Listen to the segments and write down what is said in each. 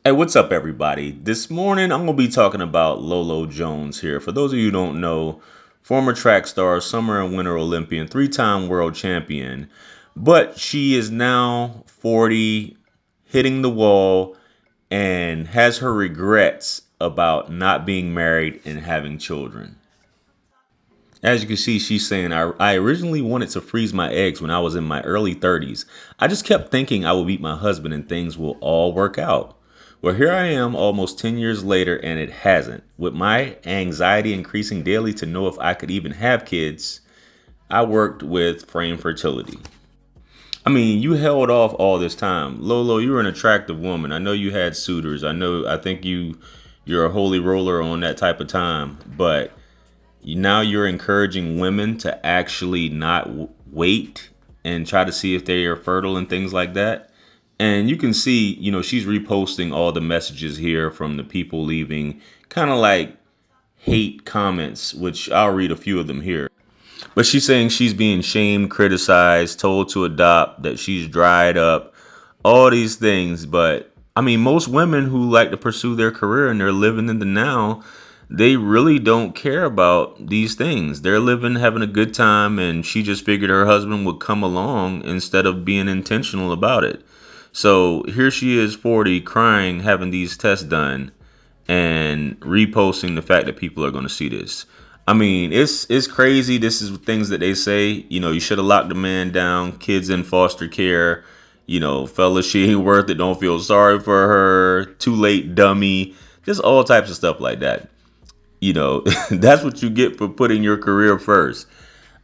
Hey, what's up, everybody? This morning, I'm going to be talking about Lolo Jones here. For those of you who don't know, former track star, summer and winter Olympian, three-time world champion. But she is now 40, hitting the wall, and has her regrets about not being married and having children. As you can see, she's saying, I originally wanted to freeze my eggs when I was in my early 30s. I just kept thinking I would meet my husband and things will all work out. Well, here I am almost 10 years later and it hasn't. With my anxiety increasing daily to know if I could even have kids, I worked with frame fertility. I mean, you held off all this time. Lolo, you're an attractive woman. I know you had suitors. I think you're a holy roller on that type of time, but now you're encouraging women to actually not wait and try to see if they are fertile and things like that. And you can see, she's reposting all the messages here from the people leaving kind of like hate comments, which I'll read a few of them here. But she's saying she's being shamed, criticized, told to adopt, that she's dried up, all these things. But I mean, most women who like to pursue their career and they're living in the now, they really don't care about these things. They're living, having a good time, and she just figured her husband would come along instead of being intentional about it. So here she is, 40, crying, having these tests done, and reposting the fact that people are going to see this. I mean, it's crazy. This is things that they say. You should have locked the man down. Kids in foster care. Fellas, she ain't worth it. Don't feel sorry for her. Too late, dummy. Just all types of stuff like that. That's what you get for putting your career first.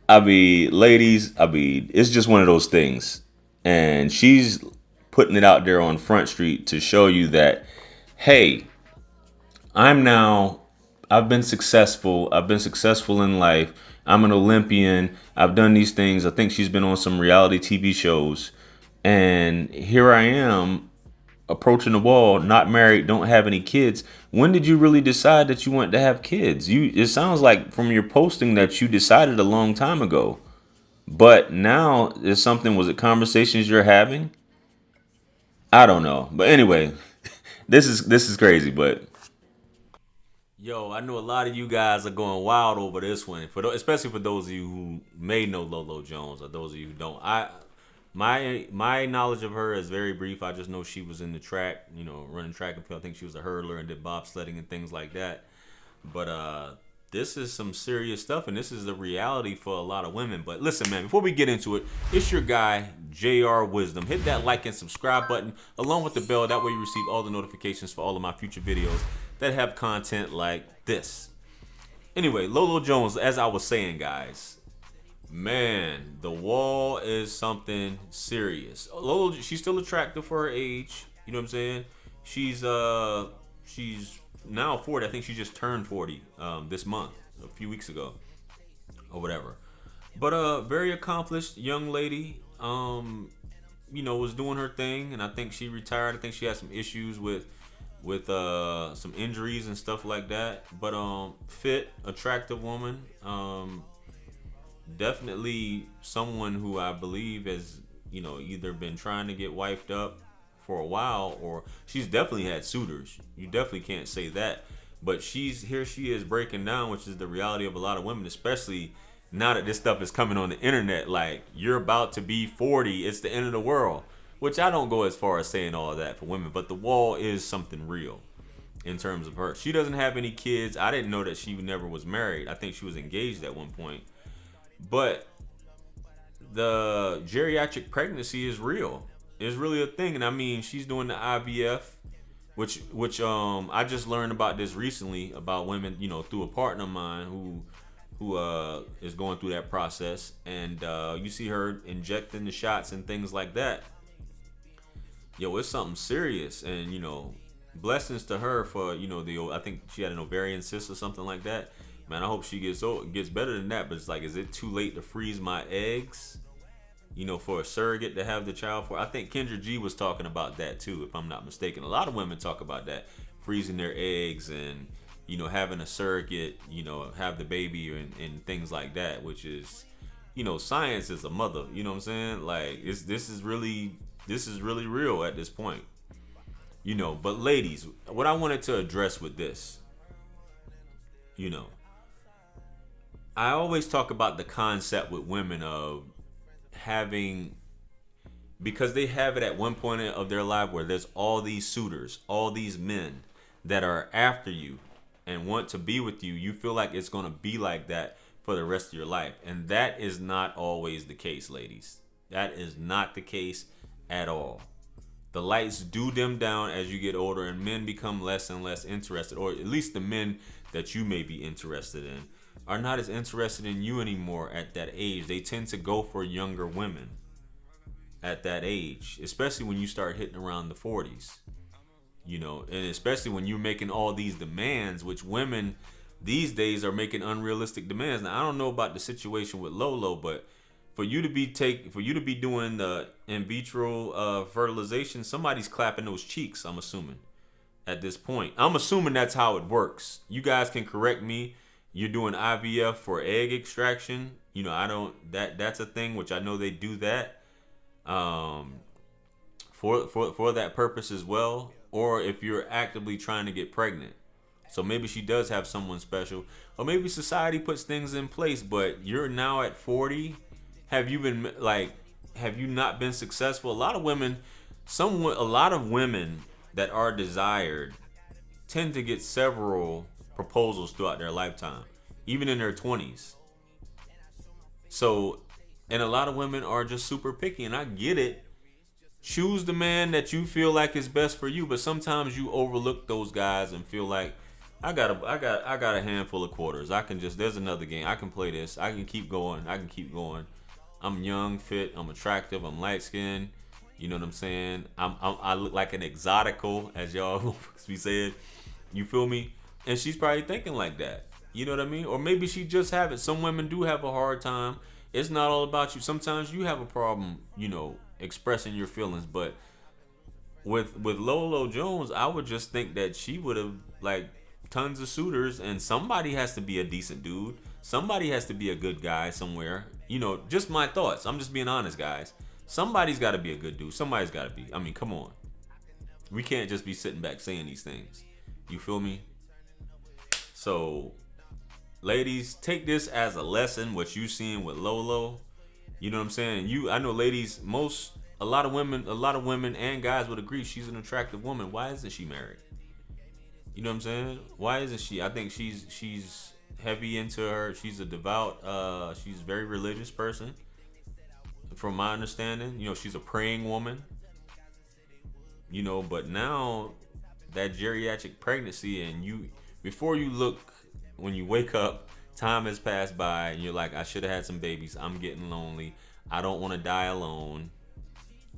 I mean, ladies, it's just one of those things. And she's putting it out there on Front Street to show you that, hey, I'm now, I've been successful. I've been successful in life. I'm an Olympian. I've done these things. I think she's been on some reality TV shows. And here I am approaching the wall, not married, don't have any kids. When did you really decide that you want to have kids? It sounds like from your posting that you decided a long time ago. But now is something, was it conversations you're having? I don't know. But anyway, this is crazy, but yo, I know a lot of you guys are going wild over this one. Especially for those of you who may know Lolo Jones, or those of you who don't. My knowledge of her is very brief. I just know she was in the track, running track and field. I think she was a hurdler and did bobsledding and things like that. But this is some serious stuff, and this is the reality for a lot of women. But listen, man, before we get into it, it's your guy, JR Wisdom. Hit that like and subscribe button along with the bell. That way you receive all the notifications for all of my future videos that have content like this. Anyway, Lolo Jones, as I was saying, guys, man, the wall is something serious. Lolo, she's still attractive for her age. You know what I'm saying? She's now 40. I think she just turned 40 this month, a few weeks ago, or whatever. But very accomplished young lady. Was doing her thing, and I think she retired. I think she had some issues with some injuries and stuff like that. But fit, attractive woman. Definitely someone who I believe has either been trying to get wifed up for a while, or she's definitely had suitors. You definitely can't say that. But she is breaking down, which is the reality of a lot of women, especially now that this stuff is coming on the internet. Like, you're about to be 40, it's the end of the world. Which I don't go as far as saying all of that for women, but the wall is something real in terms of her. She doesn't have any kids. I didn't know that she never was married. I think she was engaged at one point. But the geriatric pregnancy is real. It's really a thing. And I mean, she's doing the IVF, which I just learned about this recently, about women, through a partner of mine who is going through that process. And you see her injecting the shots and things like that. Yo, it's something serious. And blessings to her for I think she had an ovarian cyst or something like that. Man, I hope she gets better than that. But it's like, is it too late to freeze my eggs? For a surrogate to have the child for. I think Kendra G was talking about that too, if I'm not mistaken. A lot of women talk about that, freezing their eggs and having a surrogate, have the baby and things like that, which is, science is a mother. You know what I'm saying? Like, this is really real at this point. But ladies, what I wanted to address with this, you know, I always talk about the concept with women of having, because they have it at one point of their life where there's all these suitors, all these men that are after you and want to be with you. You feel like it's going to be like that for the rest of your life. And that is not always the case, ladies. That is not the case at all. The lights do dim down as you get older, and men become less and less interested, or at least the men that you may be interested in are not as interested in you anymore at that age. They tend to go for younger women at that age, especially when you start hitting around the 40s, and especially when you're making all these demands, which women these days are making unrealistic demands. Now, I don't know about the situation with Lolo, but for you to be doing the in vitro fertilization, somebody's clapping those cheeks, I'm assuming. At this point, I'm assuming that's how it works. You guys can correct me. You're doing IVF for egg extraction. I don't, that's a thing, which I know they do that um, for that purpose as well. Or if you're actively trying to get pregnant, so maybe she does have someone special, or maybe society puts things in place. But you're now at 40. Have you been like? Have you not been successful? A lot of women that are desired tend to get several proposals throughout their lifetime, even in their 20s. So, and a lot of women are just super picky, and I get it. Choose the man that you feel like is best for you, but sometimes you overlook those guys and feel like I got a handful of quarters. I can just there's another game. I can play this. I can keep going. I can keep going. I'm young, fit, I'm attractive, I'm light skinned. You know what I'm saying? I look like an exotical, as y'all be saying. You feel me? And she's probably thinking like that. You know what I mean? Or maybe she just have it. Some women do have a hard time. It's not all about you. Sometimes you have a problem, expressing your feelings. But with Lolo Jones, I would just think that she would have like tons of suitors, and somebody has to be a decent dude. Somebody has to be a good guy somewhere. Just my thoughts. I'm just being honest, guys. Somebody's got to be a good dude. Somebody's got to be. I mean, come on. We can't just be sitting back saying these things. You feel me? So, ladies, take this as a lesson. What you seeing with Lolo? You know what I'm saying? I know, ladies. A lot of women and guys would agree she's an attractive woman. Why isn't she married? You know what I'm saying? Why isn't she? I think she's heavy into her. She's a devout. She's a very religious person, from my understanding. She's a praying woman. But now that geriatric pregnancy, and before you look, when you wake up, time has passed by, and you're like, I should have had some babies. I'm getting lonely. I don't want to die alone.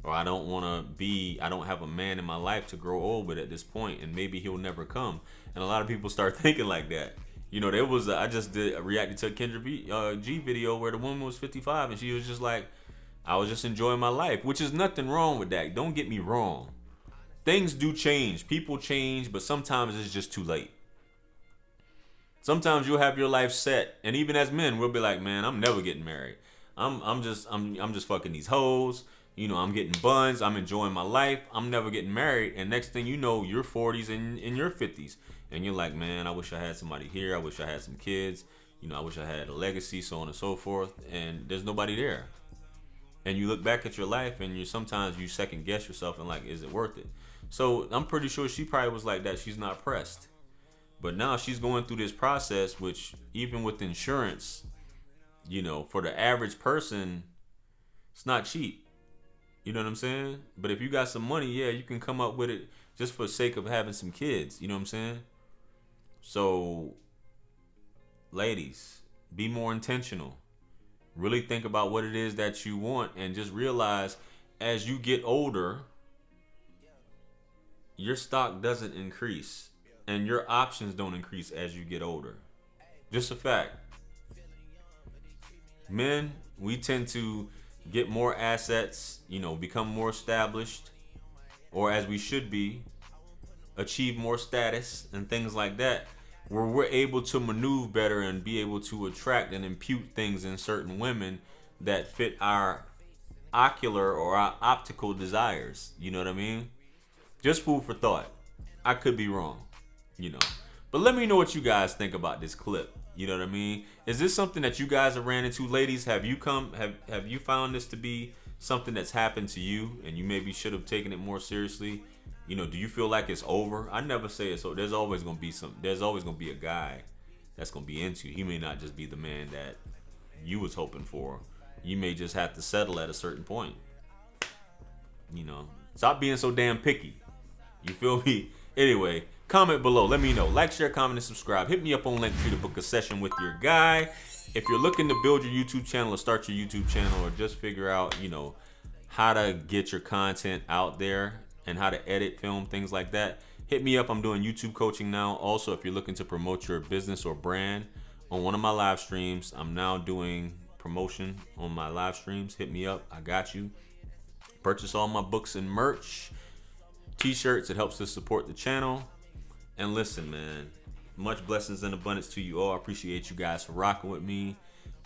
Or I don't have a man in my life to grow old with at this point, and maybe he'll never come. And a lot of people start thinking like that. I just reacted to a Kendra G video where the woman was 55, and she was just like, I was just enjoying my life, which is nothing wrong with that. Don't get me wrong. Things do change. People change, but sometimes it's just too late. Sometimes you'll have your life set, and even as men, we'll be like, man, I'm never getting married. I'm just fucking these hoes. I'm getting buns. I'm enjoying my life. I'm never getting married. And next thing you know, your 40s and in your 50s. And you're like, man, I wish I had somebody here. I wish I had some kids. I wish I had a legacy, so on and so forth. And there's nobody there. And you look back at your life, and sometimes you second guess yourself and like, is it worth it? So I'm pretty sure she probably was like that. She's not pressed. But now she's going through this process, which even with insurance, for the average person, it's not cheap. You know what I'm saying? But if you got some money, yeah, you can come up with it just for the sake of having some kids. You know what I'm saying? So, ladies, be more intentional. Really think about what it is that you want, and just realize as you get older, your stock doesn't increase and your options don't increase as you get older. Just a fact. Men, we tend to get more assets, become more established, or as we should be, achieve more status and things like that, where we're able to maneuver better and be able to attract and impute things in certain women that fit our ocular or our optical desires. You know what I mean? Just food for thought. I could be wrong, you know. But let me know what you guys think about this clip. You know what I mean? Is this something that you guys have ran into, ladies? Have you found this to be something that's happened to you and you maybe should have taken it more seriously? You know, do you feel like it's over? I never say it's over. There's always gonna be a guy that's gonna be into you. He may not just be the man that you was hoping for. You may just have to settle at a certain point. You know, stop being so damn picky. You feel me? Anyway, comment below. Let me know. Like, share, comment, and subscribe. Hit me up on Linktree to book a session with your guy. If you're looking to build your YouTube channel or start your YouTube channel or just figure out, you know, how to get your content out there and how to edit, film, things like that, hit me up. I'm doing YouTube coaching now. Also, if you're looking to promote your business or brand on one of my live streams, I'm now doing promotion on my live streams. Hit me up. I got you. Purchase all my books and merch, t-shirts. It helps to support the channel. And listen, man, much blessings and abundance to you all. I appreciate you guys for rocking with me.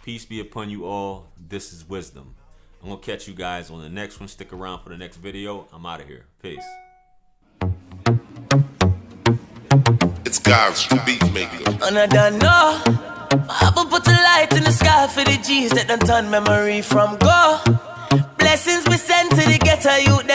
Peace be upon you all. This is wisdom. I'm gonna catch you guys on the next one. Stick around for the next video. I'm out of here. Peace. It's Cries, the beat maker. And I don't know. I will put a light in the sky for the G's that done turn memory from go. Blessings we send to the ghetto youth.